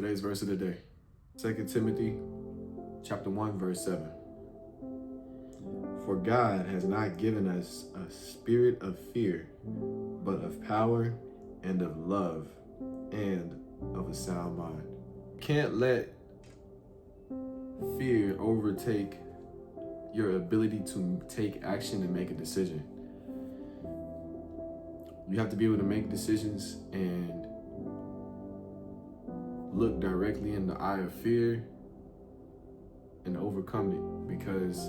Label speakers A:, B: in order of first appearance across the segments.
A: Today's verse of the day, 2 Timothy chapter 1, verse 7. For God has not given us a spirit of fear, but of power and of love and of a sound mind. Can't let fear overtake your ability to take action and make a decision. You have to be able to make decisions and look directly in the eye of fear and overcome it, because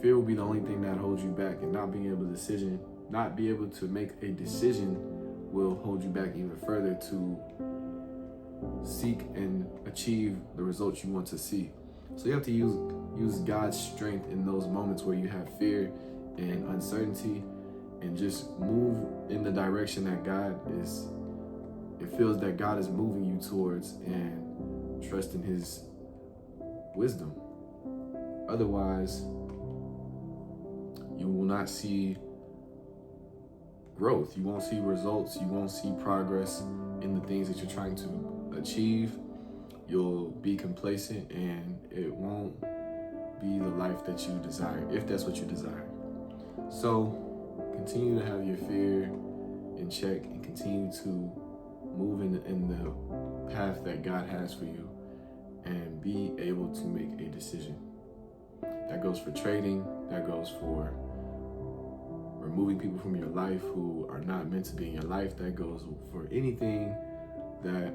A: fear will be the only thing that holds you back, and not be able to make a decision will hold you back even further to seek and achieve the results you want to see. So you have to use God's strength in those moments where you have fear and uncertainty, and just move in the direction that it feels that God is moving you towards, and trust in His wisdom. Otherwise, you will not see growth. You won't see results. You won't see progress in the things that you're trying to achieve. You'll be complacent, and it won't be the life that you desire, if that's what you desire. So continue to have your fear in check, and continue to move in the path that God has for you, and be able to make a decision. That goes for trading. That goes for removing people from your life who are not meant to be in your life. That goes for anything that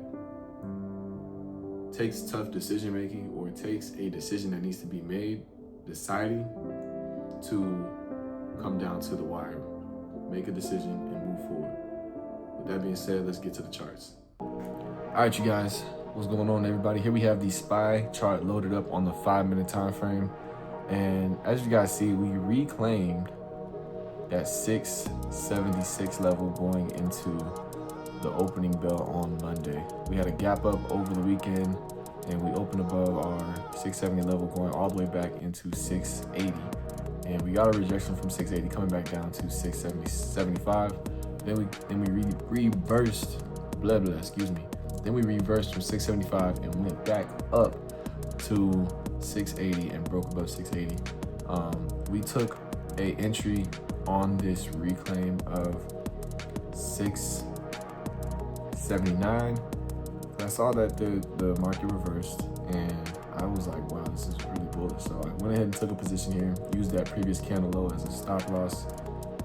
A: takes tough decision making, or takes a decision that needs to be made, deciding to come down to the wire, make a decision, and move forward. With that being said, let's get to the charts. All right, you guys, what's going on, everybody? Here we have the SPY chart loaded up on the 5-minute time frame. And as you guys see, we reclaimed that 676 level going into the opening bell on Monday. We had a gap up over the weekend, and we opened above our 670 level, going all the way back into 680. And we got a rejection from 680 coming back down to 675. Then we reversed, Then we reversed from 675 and went back up to 680 and broke above 680. We took a entry on this reclaim of 679. I saw that the market reversed, and I was like, wow, this is really bullish. So I went ahead and took a position here, used that previous candle low as a stop loss,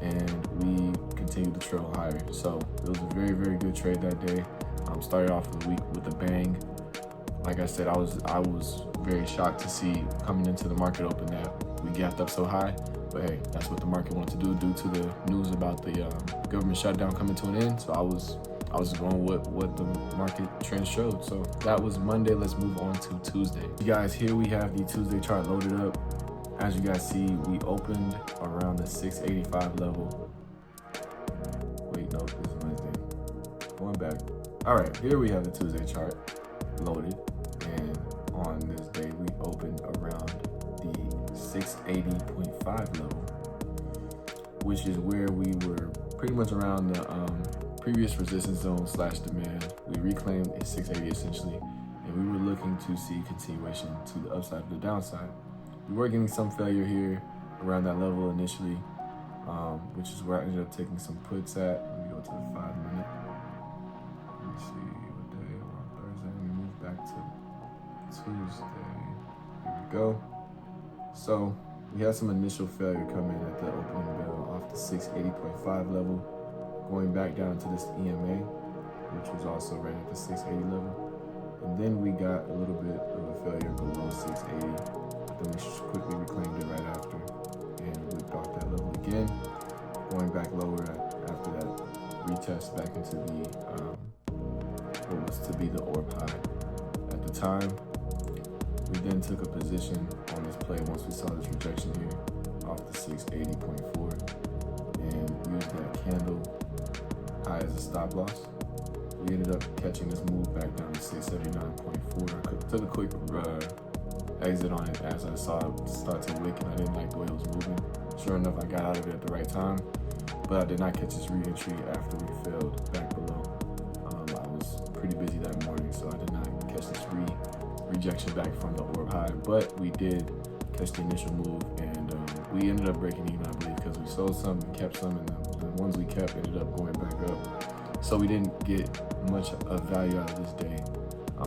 A: and we continued to trail higher. So it was a very, very good trade that day. Started off the week with a bang. Like I said, I was very shocked to see coming into the market open that we gapped up so high. But hey, that's what the market wanted to do due to the news about the government shutdown coming to an end. So I was going with what the market trend showed. So that was Monday. Let's move on to Tuesday. You guys, here we have the Tuesday chart loaded up. As you guys see, we opened around the 685 level. Wait, no, this is Wednesday. Going back. All right, here we have the Tuesday chart loaded. And on this day, we opened around the 680.5 level, which is where we were pretty much around the previous resistance zone / demand. We reclaimed a 680 essentially, and we were looking to see continuation to the upside or the downside. We were getting some failure here around that level initially, which is where I ended up taking some puts at. Let me go to the 5-minute. Let me see what day. We're on Thursday. Let me move back to Tuesday. Here we go. So we had some initial failure come in at the opening bell off the 680.5 level, going back down to this EMA, which was also right at the 680 level. And then we got a little bit of a failure below 680. Then we quickly reclaimed it right after and whipped off that level again, going back lower after that retest back into the what was to be the orb high at the time. We then took a position on this play once we saw this rejection here off the 680.4 and used that candle high as a stop loss. We ended up catching this move back down to 679.4. I took a quick exit on it as I saw it start to wick, and I didn't like the way it was moving. Sure enough, I got out of it at the right time, but I did not catch this re-entry after we failed back below. I was pretty pretty busy that morning, so I did not catch this rejection back from the orb high, but we did catch the initial move, and we ended up breaking even, I believe, because we sold some and kept some, and the ones we kept ended up going back up. So we didn't get much of value out of this day.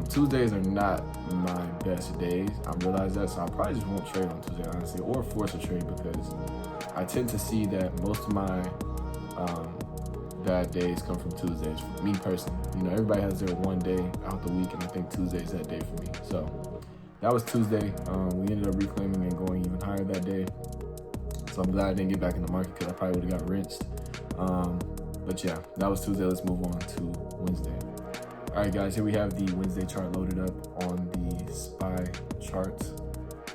A: Tuesdays are not my best days. I realize that, so I probably just won't trade on Tuesday, honestly, or force a trade, because I tend to see that most of my bad days come from Tuesdays. For me personally, you know, everybody has their one day out the week, and I think Tuesday is that day for me. So that was Tuesday. We ended up reclaiming and going even higher that day. So I'm glad I didn't get back in the market, because I probably would have got rinsed. But yeah, that was Tuesday. Let's move on to Wednesday. All right, guys, here we have the Wednesday chart loaded up on the SPY chart,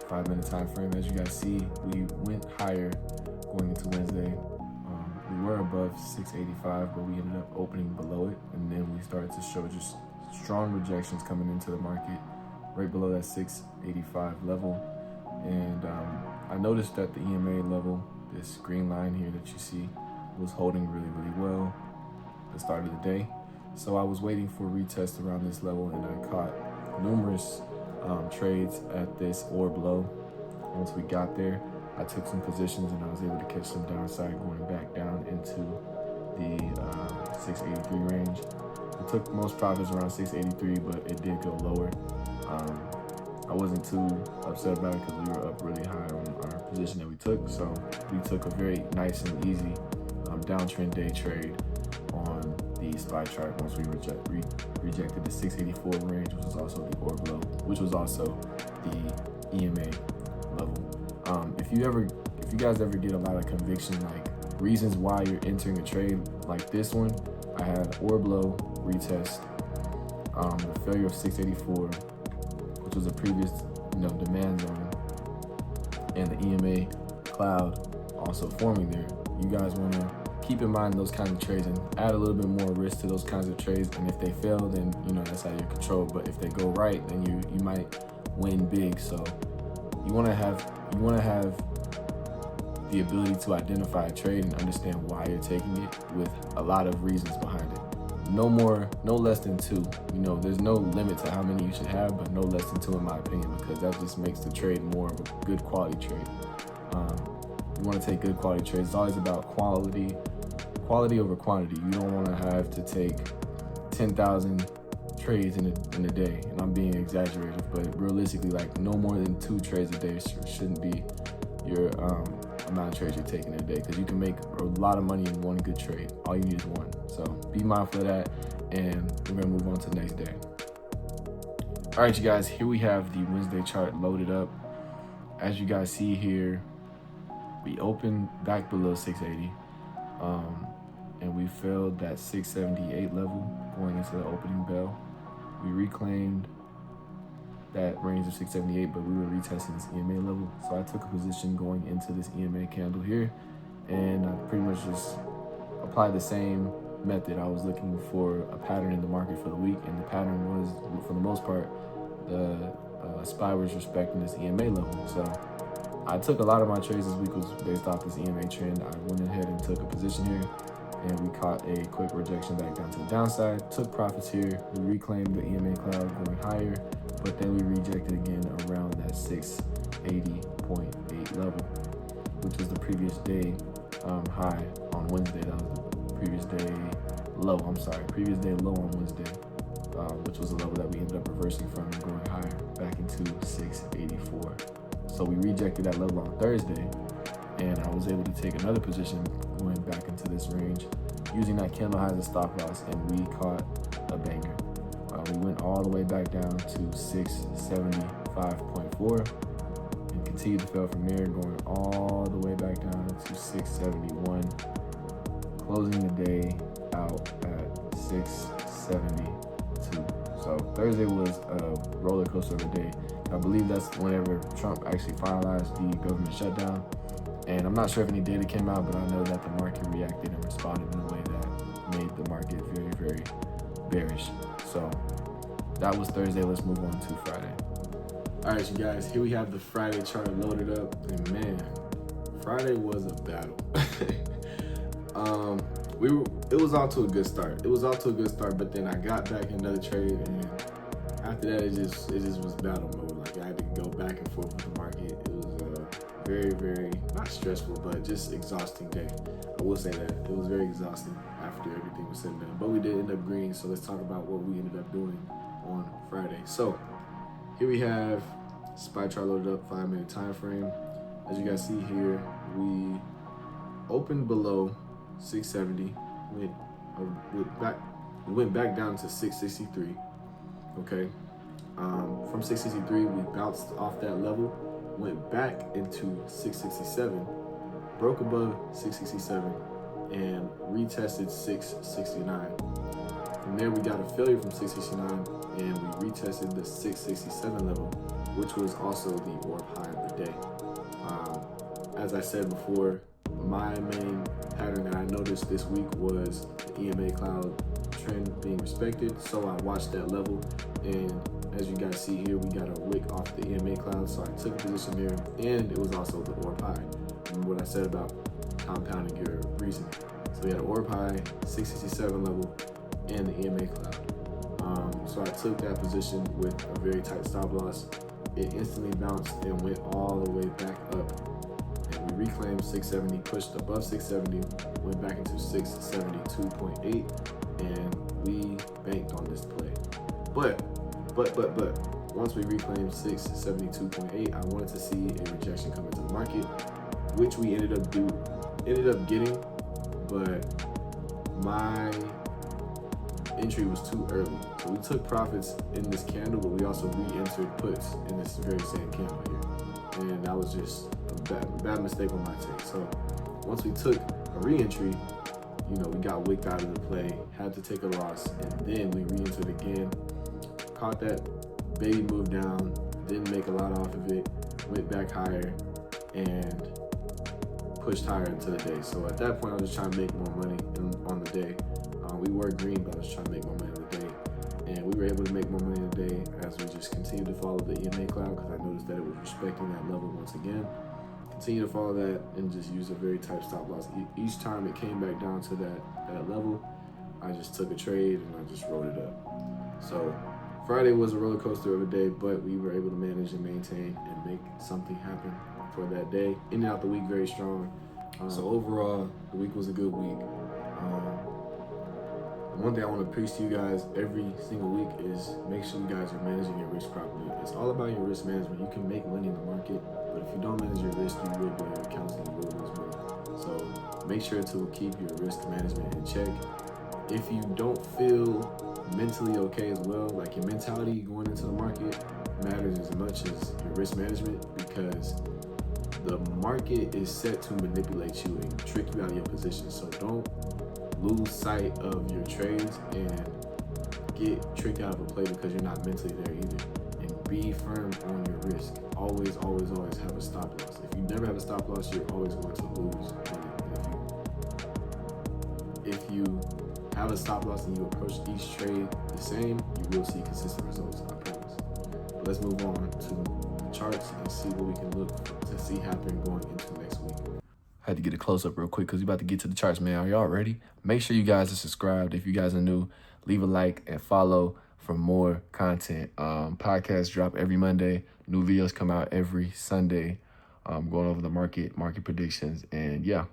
A: 5-minute time frame. As you guys see, we went higher going into Wednesday. We were above 685, but we ended up opening below it, and then we started to show just strong rejections coming into the market right below that 685 level. And I noticed that the EMA level, this green line here that you see, was holding really, really well at the start of the day. So I was waiting for a retest around this level, and I caught numerous trades at this orb low. Once we got there, I took some positions, and I was able to catch some downside going back down into the 683 range. I took most profits around 683, but it did go lower. I wasn't too upset about it, because we were up really high on our position that we took. So we took a very nice and easy downtrend day trade on the SPY chart once we rejected the 684 range, which was also the orb low, which was also the EMA level. If you guys ever get a lot of conviction, like reasons why you're entering a trade like this one, I had orb low retest, the failure of 684, which was a previous demand zone, and the EMA cloud also forming there. You guys want to keep in mind those kinds of trades and add a little bit more risk to those kinds of trades. And if they fail, then that's out of your control. But if they go right, then you might win big. So you want to have the ability to identify a trade and understand why you're taking it, with a lot of reasons behind it. No less than 2. There's no limit to how many you should have, but no less than 2 in my opinion, because that just makes the trade more of a good quality trade. You want to take good quality trades. It's always about quality over quantity. You don't want to have to take 10,000 trades in a day, and I'm being exaggerated, but realistically, like no more than 2 trades a day shouldn't be your amount of trades you're taking in a day, because you can make a lot of money in one good trade. All you need is one. So be mindful of that, and we're gonna move on to the next day. All right, you guys, here we have the Wednesday chart loaded up. As you guys see here, we opened back below 680, and we failed that 678 level going into the opening bell. We reclaimed that range of 678, but we were retesting this EMA level. So I took a position going into this EMA candle here, and I pretty much just applied the same method. I was looking for a pattern in the market for the week, and the pattern was, for the most part, the SPY was respecting this EMA level. So I took a lot of my trades this week was based off this EMA trend. I went ahead and took a position here, and we caught a quick rejection back down to the downside. Took profits here. We reclaimed the EMA cloud going higher, but then we rejected again around that 680.8 level, which was the previous day high on Wednesday. That was the previous day low. Previous day low on Wednesday, which was a level that we ended up reversing from and going higher back into 684. So we rejected that level on Thursday, and I was able to take another position going back into this range using that candle high as a stop loss, and we caught a banger. We went all the way back down to 675.4 and continued to fail from there, going all the way back down to 671, closing the day out at 672. So Thursday was a roller coaster of a day. I believe that's whenever Trump actually finalized the government shutdown. And I'm not sure if any data came out, but I know that the market reacted and responded in a way that made the market very, very bearish. So that was Thursday. Let's move on to Friday. All right, you guys, here we have the Friday chart loaded up. And man, Friday was a battle. it was off to a good start. But then I got back in another trade, and after that, it just was battle mode. Like, I had to go back and forth with the market. It was a very, very, not stressful, but just exhausting day. I will say that. It was very exhausting after everything was said and done. But we did end up green, so let's talk about what we ended up doing on Friday. So, here we have SPY chart loaded up, 5-minute time frame. As you guys see here, we opened below 670, went back down to 663. Okay, from 663 we bounced off that level, went back into 667, broke above 667, and retested 669. From there we got a failure from 669, and we retested the 667 level, which was also the orb high of the day. As I said before, my main pattern that I noticed this week was the EMA cloud trend being respected, so I watched that level, and as you guys see here, we got a wick off the EMA cloud, so I took a position there, and it was also the orb high. Remember what I said about compounding your reasoning. So we had an orb high, 667 level, and the EMA cloud. So I took that position with a very tight stop loss. It instantly bounced and went all the way back up. And we reclaimed 670, pushed above 670, went back into 672.8, and we banked on this play. But, once we reclaimed 672.8, I wanted to see a rejection come into the market, which we ended up getting, but my entry was too early. So we took profits in this candle, but we also re-entered puts in this very same candle here. And that was just a bad mistake on my take. So once we took a re-entry, we got wicked out of the play, had to take a loss, and then we re-entered again, caught that baby move down, didn't make a lot off of it, went back higher, and pushed higher into the day. So at that point, I was just trying to make more money on the day. We were green, but I was trying to make more money on the day. And we were able to make more money on the day as we just continued to follow the EMA cloud, because I noticed that it was respecting that level once again. Continue to follow that and just use a very tight stop loss. Each time it came back down to that level, I just took a trade and I just wrote it up. So Friday was a roller coaster of a day, but we were able to manage and maintain and make something happen for that day. Ended out the week very strong. So overall, the week was a good week. One thing I want to preach to you guys every single week is make sure you guys are managing your risk properly. It's all about your risk management. You can make money in the market, but if you don't manage your risk, you will blow your accounts and you will lose money. So make sure to keep your risk management in check. If you don't feel mentally okay as well, like your mentality going into the market matters as much as your risk management, because the market is set to manipulate you and trick you out of your position. So don't lose sight of your trades and get tricked out of a play because you're not mentally there either. And be firm on your risk. Always have a stop loss. If you never have a stop loss, you're always going to lose money. If you have a stop loss and you approach each trade the same, you will see consistent results, I promise. But let's move on to the charts and see what we can look to see happen going into next week. I had to get a close-up real quick because we're about to get to the charts, man. Are y'all ready? Make sure you guys are subscribed. If you guys are new, leave a like and follow for more content. Podcasts drop every Monday. New videos come out every Sunday. Going over the market predictions. And yeah,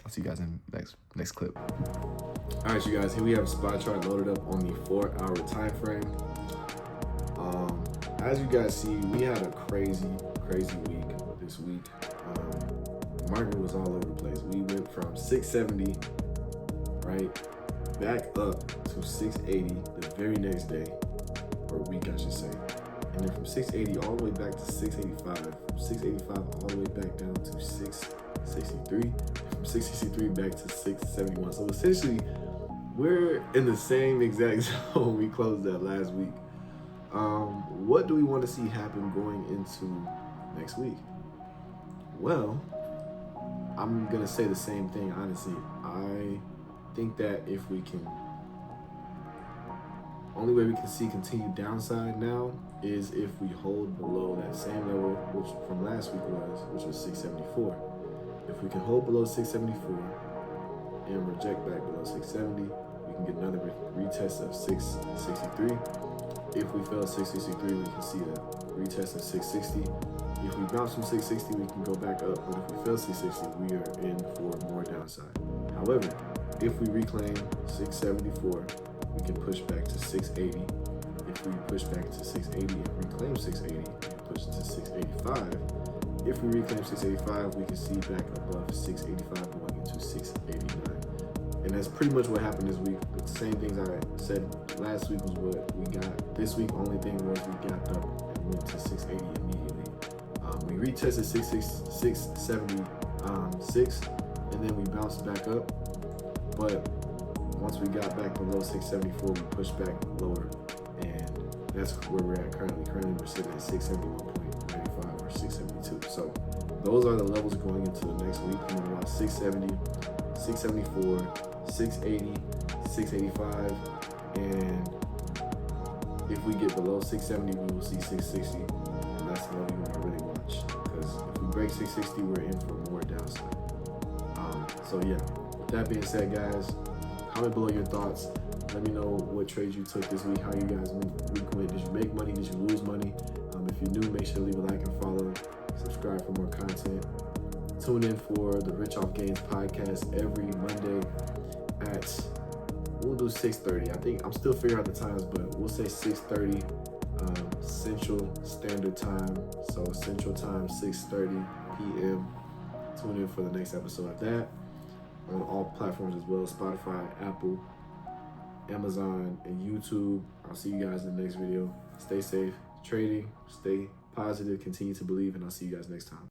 A: I'll see you guys in the next clip. All right, you guys, here we have a SPY chart loaded up on the 4-hour time frame. As you guys see, we had a crazy week this week. Market was all over the place. We went from 670, right, back up to 680 the very next day, or week, I should say. And then from 680 all the way back to 685, from 685 all the way back down to 663, from 663 back to 671. So essentially, we're in the same exact zone we closed that last week. What do we want to see happen going into next week? Well, I'm going to say the same thing, honestly. I think that if we can, only way we can see continued downside now is if we hold below that same level, which from last week which was 674. If we can hold below 674 and reject back below 670, we can get another retest of 663. If we fail 663, we can see a retest of 660. If we bounce from 660, we can go back up, but if we fail 660, we are in for more downside. However, if we reclaim 674, we can push back to 680. If we push back to 680 and reclaim 680, we can push to 685. If we reclaim 685, we can see back above 685 going into 689. And that's pretty much what happened this week. The same things I said last week was what we got. This week, only thing was we gapped up and went to 680 immediately. We retested 676, and then we bounced back up. But once we got back below 674, we pushed back lower, and that's where we're at currently. Currently, we're sitting at 671.95 or 672. So those are the levels going into the next week. We want 670, 674, 680, 685, and if we get below 670, we will see 660. And that's the level you want to really watch, because if we break 660, we're in for more downside. So yeah, with that being said, guys, comment below your thoughts. Let me know what trades you took this week, how you guys week went. Did you make money? Did you lose money? If you're new, make sure to leave a like and follow. Subscribe for more content. Tune in for the Rich Off Gains podcast every Monday at, we'll do 6:30. I think I'm still figuring out the times, but we'll say 6:30 Central Standard Time. So Central Time, 6:30 p.m. Tune in for the next episode of that on all platforms as well: Spotify, Apple, Amazon, and YouTube. I'll see you guys in the next video. Stay safe, trading, stay positive, continue to believe, and I'll see you guys next time.